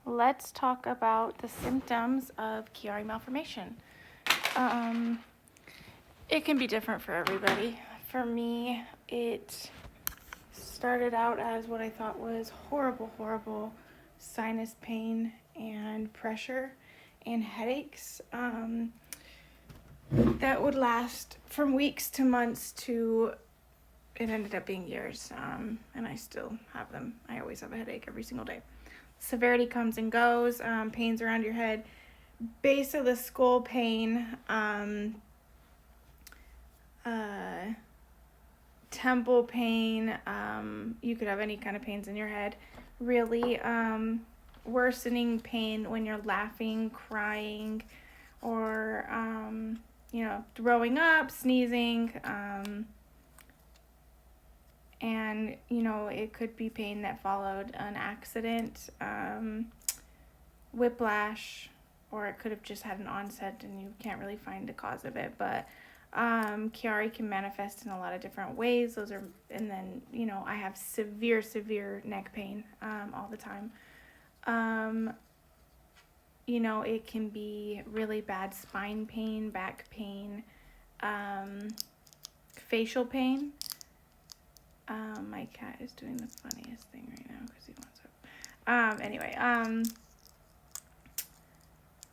let's talk about the symptoms of Chiari malformation. Um, it can be different for everybody. For me, it started out as what I thought was horrible sinus pain and pressure and headaches. That would last from weeks to months to it ended up being years, and I still have them. I always have a headache every single day. Severity comes and goes, pains around your head, base of the skull pain, temple pain. You could have any kind of pains in your head, really. Worsening pain when you're laughing, crying, or throwing up, sneezing. And it could be pain that followed an accident, whiplash, or it could have just had an onset and you can't really find the cause of it. But Chiari can manifest in a lot of different ways. And then I have severe neck pain all the time. It can be really bad spine pain, back pain, facial pain. My cat is doing the funniest thing right now because he wants up.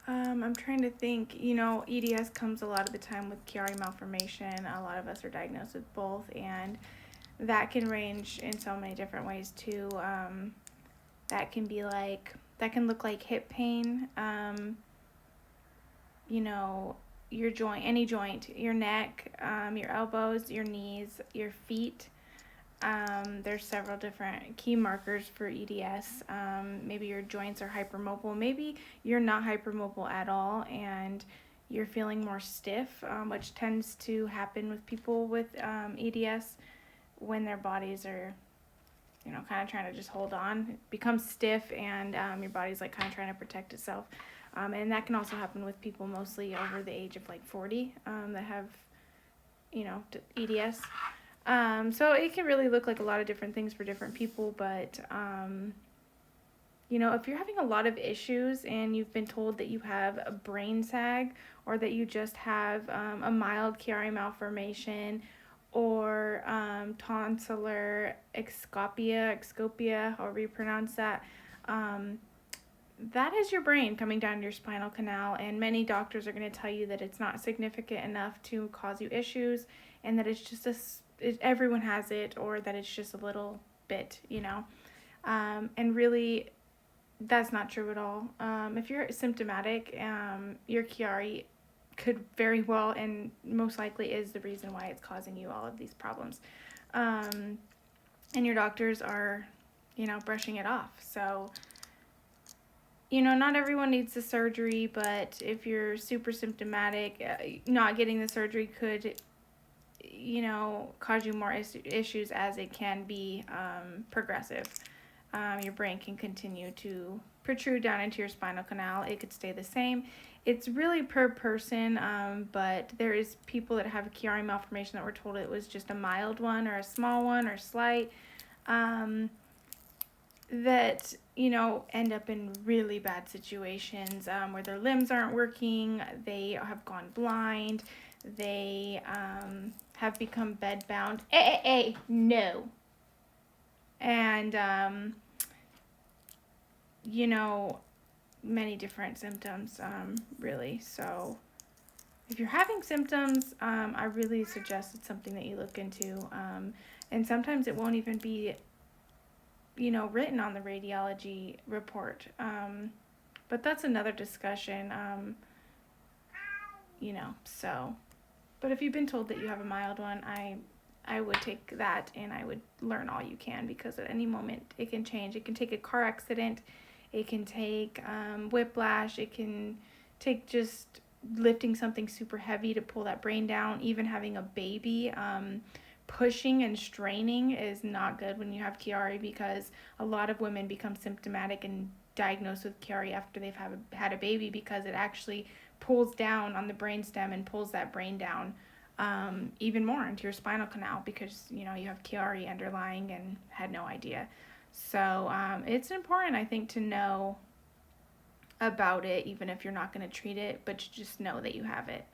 I'm trying to think. EDS comes a lot of the time with Chiari malformation. A lot of us are diagnosed with both, and that can range in so many different ways too. That can look like hip pain. Your joint, any joint, your neck, your elbows, your knees, your feet. There's several different key markers for EDS. Maybe your joints are hypermobile. Maybe you're not hypermobile at all and you're feeling more stiff, which tends to happen with people with EDS when their bodies are, kind of trying to just hold on. It becomes stiff and your body's like kind of trying to protect itself. And that can also happen with people mostly over the age of like 40 that have, EDS. So it can really look like a lot of different things for different people, but, if you're having a lot of issues and you've been told that you have a brain sag or that you just have a mild Chiari malformation or tonsillar excopia, however you pronounce that, that is your brain coming down your spinal canal, and many doctors are going to tell you that it's not significant enough to cause you issues and that it's just everyone has it, or that it's just a little bit, and really that's not true at all. If you're symptomatic, your Chiari could very well and most likely is the reason why it's causing you all of these problems. And your doctors are, brushing it off. So, not everyone needs the surgery, but if you're super symptomatic, not getting the surgery could cause you more issues as it can be progressive. Your brain can continue to protrude down into your spinal canal. It could stay the same. It's really per person, but there is people that have a Chiari malformation that were told it was just a mild one or a small one or slight, that end up in really bad situations where their limbs aren't working, they have gone blind, they have become bedbound. No. And many different symptoms, really. So if you're having symptoms, I really suggest it's something that you look into. And sometimes it won't even be written on the radiology report. But that's another discussion, so. But if you've been told that you have a mild one, I would take that and I would learn all you can, because at any moment it can change. It can take a car accident. It can take whiplash. It can take just lifting something super heavy to pull that brain down. Even having a baby, pushing and straining is not good when you have Chiari, because a lot of women become symptomatic and diagnosed with Chiari after they've had a baby, because it actually pulls down on the brainstem and pulls that brain down even more into your spinal canal, because you have Chiari underlying and had no idea. So it's important, I think, to know about it, even if you're not going to treat it, but you just know that you have it.